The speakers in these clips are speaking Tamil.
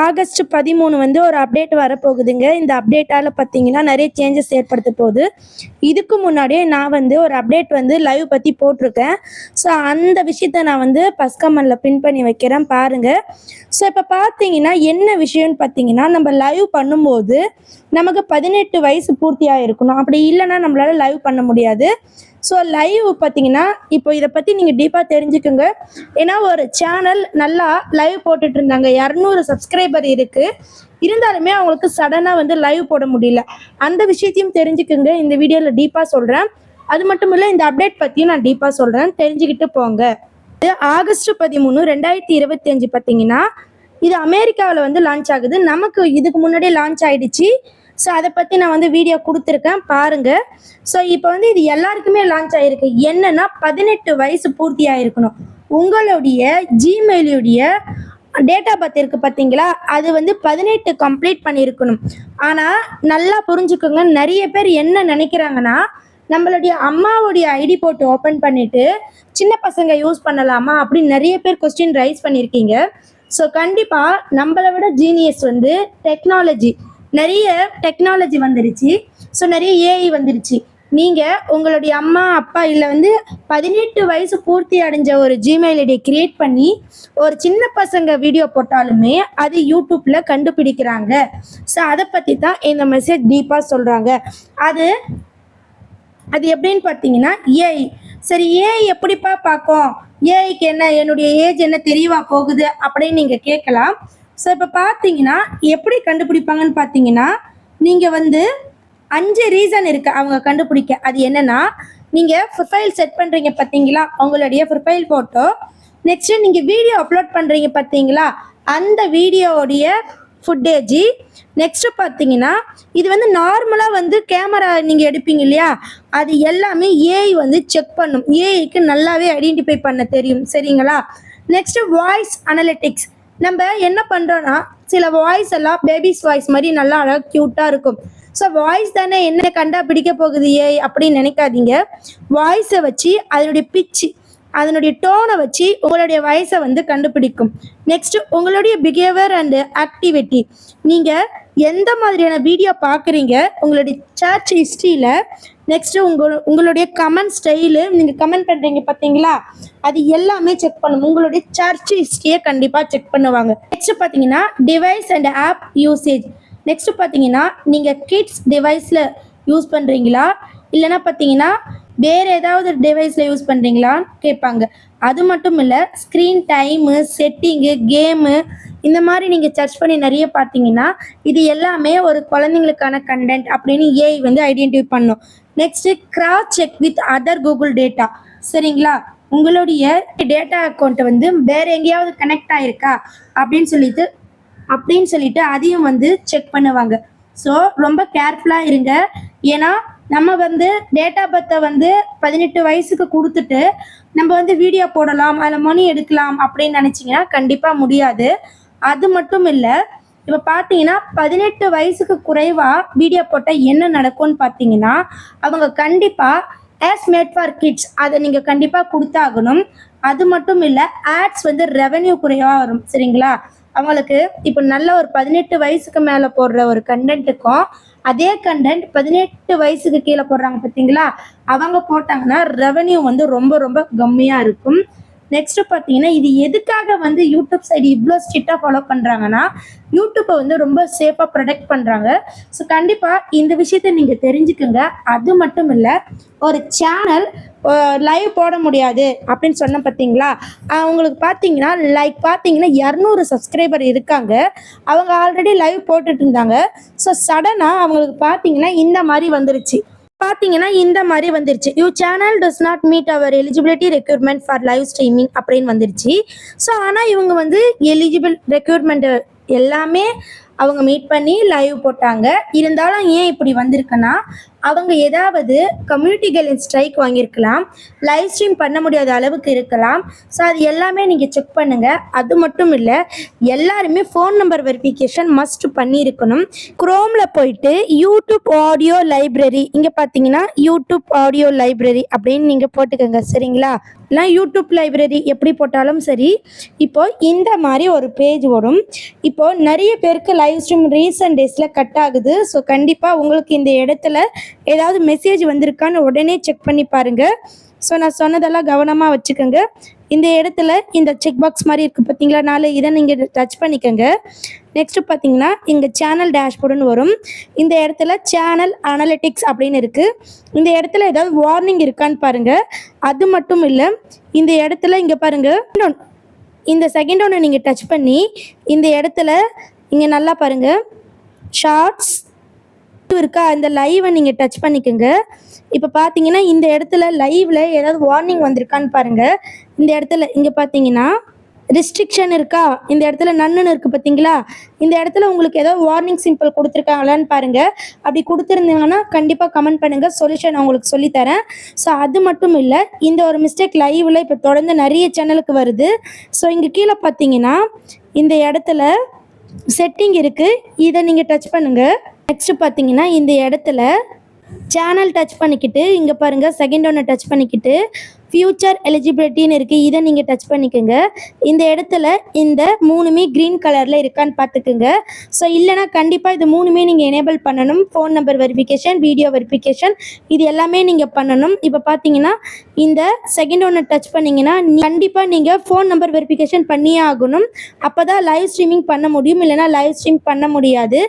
ஆகஸ்ட் 13 வந்து ஒரு அப்டேட் வரப்போகுதுங்க. இந்த அப்டேட்டால் பார்த்தீங்கன்னா நிறைய சேஞ்சஸ் ஏற்படுத்த போகுது. இதுக்கு முன்னாடியே நான் வந்து ஒரு அப்டேட் வந்து லைவ் பற்றி போட்டிருக்கேன். ஸோ அந்த விஷயத்த நான் வந்து ஃபர்ஸ்ட் கமெண்ட்ல பின் பண்ணி வைக்கிறேன் பாருங்கள். ஸோ இப்போ பார்த்தீங்கன்னா என்ன விஷயம்னு பார்த்தீங்கன்னா, நம்ம லைவ் பண்ணும்போது நமக்கு 18 வயசு பூர்த்தியாக இருக்கணும். அப்படி இல்லைன்னா நம்மளால லைவ் பண்ண முடியாது. ஸோ லைவ் பார்த்தீங்கன்னா இப்போ இதை பற்றி நீங்கள் டீப்பாக தெரிஞ்சுக்குங்க. ஏன்னா ஒரு சேனல் நல்லா லைவ் போட்டுட்டு இருந்தாங்க, 200 சப்ஸ்கிரைபர் இருக்குது, இருந்தாலுமே அவங்களுக்கு சடனாக வந்து லைவ் போட முடியல. அந்த விஷயத்தையும் தெரிஞ்சுக்குங்க, இந்த வீடியோவில் டீப்பாக சொல்கிறேன். அது மட்டும் இல்லை, இந்த அப்டேட் பற்றியும் நான் டீப்பாக சொல்கிறேன், தெரிஞ்சுக்கிட்டு போங்க. ஆகஸ்ட் 13, 2025 பார்த்தீங்கன்னா இது அமெரிக்காவில் வந்து லான்ச் ஆகுது. நமக்கு இதுக்கு முன்னாடியே லான்ச் ஆகிடுச்சு. ஸோ அதை பற்றி நான் வந்து வீடியோ கொடுத்துருக்கேன் பாருங்கள். ஸோ இப்போ வந்து இது எல்லாருக்குமே லான்ச் ஆகிருக்கு. என்னென்னா 18 வயசு பூர்த்தி ஆகிருக்கணும். உங்களுடைய ஜிமெயிலுடைய டேட் ஆஃப் பர்த் இருக்குது பார்த்தீங்களா, அது வந்து 18 கம்ப்ளீட் பண்ணியிருக்கணும். ஆனால் நல்லா புரிஞ்சுக்கோங்க, நிறைய பேர் என்ன நினைக்கிறாங்கன்னா, நம்மளுடைய அம்மாவுடைய ஐடி போட்டு ஓப்பன் பண்ணிவிட்டு சின்ன பசங்க யூஸ் பண்ணலாமா அப்படின்னு நிறைய பேர் கொஸ்டின் ரைஸ் பண்ணியிருக்கீங்க. ஸோ கண்டிப்பாக நம்மளை விட ஜீனியஸ் வந்து நிறைய டெக்னாலஜி வந்துருச்சு. ஸோ நிறைய ஏஐ வந்துருச்சு. நீங்கள் உங்களுடைய அம்மா அப்பா இல்லை வந்து 18 வயசு பூர்த்தி அடைஞ்ச ஒரு ஜிமெயில் ஐடியை கிரியேட் பண்ணி ஒரு சின்ன பசங்க வீடியோ போட்டாலுமே அது யூடியூப்பில் கண்டுபிடிக்கிறாங்க. ஸோ அதை பற்றி தான் இந்த மெசேஜ் டீப்பாக சொல்கிறாங்க. அது எப்படின்னு பார்த்தீங்கன்னா ஏஐ. சரி, ஏஐ எப்படிப்பா பார்க்கும், ஏஐக்கு என்ன என்னுடைய ஏஜ் என்ன தெரியவா போகுது அப்படின்னு நீங்கள் கேட்கலாம். ஸோ இப்போ பார்த்தீங்கன்னா எப்படி கண்டுபிடிப்பாங்கன்னு பார்த்தீங்கன்னா, நீங்கள் வந்து 5 ரீசன் இருக்குது அவங்க கண்டுபிடிக்க. அது என்னென்னா, நீங்கள் ப்ரொஃபைல் செட் பண்ணுறீங்க பார்த்தீங்களா, உங்களுடைய ப்ரொஃபைல் ஃபோட்டோ. நெக்ஸ்ட்டு நீங்கள் வீடியோ அப்லோட் பண்ணுறீங்க பார்த்தீங்களா, அந்த வீடியோவுடைய ஃபுட்டேஜி. நெக்ஸ்ட்டு பார்த்தீங்கன்னா, இது வந்து நார்மலாக வந்து கேமரா நீங்கள் எடுப்பீங்க இல்லையா, அது எல்லாமே ஏஐ வந்து செக் பண்ணும். ஏஐக்கு நல்லாவே ஐடென்டிஃபை பண்ண தெரியும், சரிங்களா. Next voice analytics. நம்ம என்ன பண்ணுறோன்னா, சில வாய்ஸ் எல்லாம் பேபிஸ் வாய்ஸ் மாதிரி நல்லா அழகாக க்யூட்டாக இருக்கும். ஸோ வாய்ஸ் தானே என்ன கண்டா பிடிக்க போகுது ஏஐ அப்படின்னு நினைக்காதீங்க. வாய்ஸை வச்சு அதனுடைய பிச்சு, அதனுடைய டோனை வச்சு உங்களுடைய வயசை வந்து கண்டுபிடிக்கும். நெக்ஸ்ட்டு உங்களுடைய பிஹேவியர் அண்டு ஆக்டிவிட்டி. நீங்கள் எந்த மாதிரியான வீடியோ பார்க்குறீங்க, உங்களுடைய சர்ச் ஹிஸ்ட்ரியில். நெக்ஸ்ட்டு உங்களுடைய கமெண்ட் ஸ்டைலு, நீங்கள் கமெண்ட் பண்ணுறீங்க பார்த்தீங்களா, அது எல்லாமே செக் பண்ணும். உங்களுடைய சர்ச் ஹிஸ்ட்ரியை கண்டிப்பாக செக் பண்ணுவாங்க. நெக்ஸ்ட்டு பார்த்தீங்கன்னா device and app usage. Next பார்த்தீங்கன்னா நீங்கள் கிட்ஸ் டிவைஸில் யூஸ் பண்ணுறீங்களா, இல்லைன்னா பார்த்தீங்கன்னா வேறு ஏதாவது டிவைஸில் யூஸ் பண்ணுறீங்களான்னு கேட்பாங்க. அது மட்டும் இல்லை, ஸ்க்ரீன் டைமு, செட்டிங்கு, கேமு, இந்த மாதிரி நீங்கள் சர்ச் பண்ணி நிறைய பார்த்தீங்கன்னா இது எல்லாமே ஒரு குழந்தைங்களுக்கான கண்டென்ட் அப்படின்னு ஏஐ வந்து ஐடென்டிஃபை பண்ணும். Next cross check with other Google data. சரிங்களா, உங்களுடைய டேட்டா அக்கௌண்ட்டை வந்து வேறு எங்கேயாவது கனெக்ட் ஆகிருக்கா அப்படின்னு சொல்லிட்டு அதையும் வந்து செக் பண்ணுவாங்க. ஸோ ரொம்ப கேர்ஃபுல்லாக இருங்க. ஏன்னா நம்ம வந்து டேட் ஆஃப் பர்த்தை வந்து 18 வயசுக்கு கொடுத்துட்டு நம்ம வந்து வீடியோ போடலாம், அதில் மணி எடுக்கலாம் அப்படின்னு நினச்சிங்கன்னா கண்டிப்பாக முடியாது. அது மட்டும் இல்லை, இப்போ பார்த்தீங்கன்னா 18 வயசுக்கு குறைவாக வீடியோ போட்டால் என்ன நடக்கும்னு பார்த்தீங்கன்னா, அவங்க கண்டிப்பாக ஆஸ் மேட் ஃபார் கிட்ஸ் அதை நீங்கள் கண்டிப்பாக கொடுத்தாகணும். அது மட்டும் இல்லை, ஆட்ஸ் வந்து ரெவென்யூ குறைவாக வரும், சரிங்களா. அவங்களுக்கு இப்போ நல்ல ஒரு 18 வயசுக்கு மேலே போடுற ஒரு கண்டென்ட்டுக்கும் அதே கண்டென்ட் 18 வயசுக்கு கீழே போடுறாங்க பார்த்தீங்களா, அவங்க போட்டாங்கன்னா ரெவென்யூ வந்து ரொம்ப ரொம்ப கம்மியாக இருக்கும். நெக்ஸ்ட்டு பார்த்தீங்கன்னா, இது எதுக்காக வந்து யூடியூப் சைடு இவ்வளோ ஸ்ட்ரிக்டாக ஃபாலோ பண்ணுறாங்கன்னா, யூடியூப்பை வந்து ரொம்ப சேஃபாக ப்ரொடெக்ட் பண்ணுறாங்க. ஸோ கண்டிப்பாக இந்த விஷயத்தை நீங்கள் தெரிஞ்சுக்குங்க. அது மட்டும் இல்லை, ஒரு சேனல் லைவ் போட முடியாது அப்படின்னு சொன்ன பார்த்தீங்களா, அவங்களுக்கு பார்த்தீங்கன்னா 200 சப்ஸ்கிரைபர் இருக்காங்க. அவங்க ஆல்ரெடி லைவ் போட்டுட்டு இருந்தாங்க. ஸோ சடனாக அவங்களுக்கு பார்த்தீங்கன்னா இந்த மாதிரி வந்துருச்சு. You channel does not meet our eligibility requirement for live streaming அப்படின்னு வந்துருச்சு. ஸோ ஆனால் இவங்க வந்து எலிஜிபிள் ரெக்யூர்மெண்ட் எல்லாமே அவங்க மீட் பண்ணி லைவ் போட்டாங்க. இருந்தாலும் ஏன் இப்படி வந்திருக்குன்னா, அவங்க ஏதாவது கம்யூனிட்டி கைட்லைன் ஸ்ட்ரைக் வாங்கியிருக்கலாம், லைவ் ஸ்ட்ரீம் பண்ண முடியாத அளவுக்கு இருக்கலாம். ஸோ அது எல்லாமே நீங்கள் செக் பண்ணுங்கள். அது மட்டும் இல்லை, எல்லாருமே ஃபோன் நம்பர் வெரிஃபிகேஷன் மஸ்ட் பண்ணியிருக்கணும். குரோமில் போயிட்டு யூடியூப் ஆடியோ லைப்ரரி, இங்கே பார்த்தீங்கன்னா யூடியூப் ஆடியோ லைப்ரரி அப்படின்னு நீங்கள் போட்டுக்கோங்க, சரிங்களா. இல்லை யூடியூப் லைப்ரரி எப்படி போட்டாலும் சரி, இப்போது இந்த மாதிரி ஒரு பேஜ் வரும். இப்போது நிறைய பேருக்கு லைவ் ஸ்ட்ரீம் ரீசன்ட் டேஸில் கட் ஆகுது. ஸோ கண்டிப்பாக உங்களுக்கு இந்த இடத்துல ஏதாவது மெசேஜ் வந்திருக்கான்னு உடனே செக் பண்ணி பாருங்கள். ஸோ நான் சொன்னதெல்லாம் கவனமாக வச்சுக்கோங்க. இந்த இடத்துல இந்த செக் பாக்ஸ் மாதிரி இருக்குது பார்த்தீங்களா, இதை நீங்கள் டச் பண்ணிக்கோங்க. நெக்ஸ்ட்டு பார்த்தீங்கன்னா இங்கே சேனல் டேஷ்போர்டுன்னு வரும். இந்த இடத்துல சேனல் அனலிட்டிக்ஸ் அப்படின்னு இருக்குது. இந்த இடத்துல ஏதாவது வார்னிங் இருக்கான்னு பாருங்கள். அது மட்டும் இல்லை, இந்த இடத்துல இங்கே பாருங்கள், இந்த செகண்ட் ஒன்று நீங்கள் டச் பண்ணி இந்த இடத்துல இங்கே நல்லா பாருங்கள், ஷார்ட்ஸ் இருக்கா, இந்த லைவை நீங்கள் டச் பண்ணிக்கோங்க. இப்போ பார்த்தீங்கன்னா இந்த இடத்துல லைவில் ஏதாவது வார்னிங் வந்திருக்கான்னு பாருங்கள். இந்த இடத்துல இங்கே பார்த்தீங்கன்னா ரெஸ்ட்ரிக்ஷன் இருக்கா, இந்த இடத்துல நன்னுன்னு இருக்குது பார்த்தீங்களா, இந்த இடத்துல உங்களுக்கு ஏதாவது வார்னிங் சிம்பிள் கொடுத்துருக்காங்களான்னு பாருங்கள். அப்படி கொடுத்துருந்தீங்கன்னா கண்டிப்பாக கமெண்ட் பண்ணுங்கள், சொல்யூஷன் உங்களுக்கு சொல்லித்தரேன். ஸோ அது மட்டும் இல்லை, இந்த ஒரு மிஸ்டேக் லைவில் இப்போ தொடர்ந்து நிறைய சேனலுக்கு வருது. ஸோ இங்கே கீழே பார்த்தீங்கன்னா இந்த இடத்துல செட்டிங் இருக்குது, இதை நீங்கள் டச் பண்ணுங்கள். நெக்ஸ்ட்டு பார்த்தீங்கன்னா இந்த இடத்துல சேனல் டச் பண்ணிக்கிட்டு இங்கே பாருங்கள், செகண்ட் ஒன்று டச் பண்ணிக்கிட்டு ஃபியூச்சர் எலிஜிபிலிட்டின்னு இருக்குது, இதை நீங்கள் டச் பண்ணிக்கோங்க. இந்த இடத்துல இந்த 3மே க்ரீன் கலரில் இருக்கான்னு பார்த்துக்குங்க. ஸோ இல்லைனா கண்டிப்பாக இது 3மே நீங்கள் எனேபிள் பண்ணணும். Phone number verification, video verification, இது எல்லாமே நீங்கள் பண்ணணும். இப்போ பார்த்தீங்கன்னா இந்த செகண்ட் ஒன்று டச் பண்ணிங்கன்னா கண்டிப்பாக நீங்கள் ஃபோன் நம்பர் வெரிஃபிகேஷன் பண்ணியே ஆகணும். அப்போ தான் லைவ் ஸ்ட்ரீமிங் பண்ண முடியும், இல்லைனா லைவ் ஸ்ட்ரீம் பண்ண முடியாது.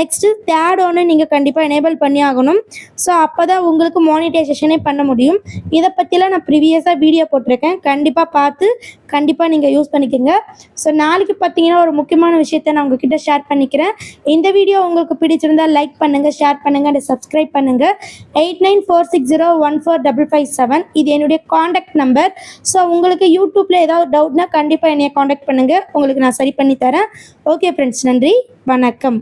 நெக்ஸ்ட்டு தேர்ட் ஒன்று நீங்கள் கண்டிப்பாக எனேபிள் பண்ணி ஆகணும். ஸோ அப்போ தான் உங்களுக்கு மானிட்டைசேஷனே பண்ண முடியும். இதை பற்றிலாம் நான் ப்ரீவியஸாக வீடியோ போட்டிருக்கேன், கண்டிப்பாக பார்த்து கண்டிப்பாக நீங்கள் யூஸ் பண்ணிக்கோங்க. ஸோ நாளைக்கு பார்த்தீங்கன்னா ஒரு முக்கியமான விஷயத்தை நான் உங்ககிட்ட ஷேர் பண்ணிக்கிறேன். இந்த வீடியோ உங்களுக்கு பிடிச்சிருந்தால் லைக் பண்ணுங்கள், ஷேர் பண்ணுங்கள் அண்ட் சப்ஸ்கிரைப் பண்ணுங்கள். 8946014557 இது என்னுடைய காண்டாக்ட் நம்பர். ஸோ உங்களுக்கு யூடியூப்பில் ஏதாவது டவுட்னா கண்டிப்பாக என்னைய காண்டாக்ட் பண்ணுங்கள், உங்களுக்கு நான் சரி பண்ணி தரேன். ஓகே ஃப்ரெண்ட்ஸ், நன்றி, வணக்கம்.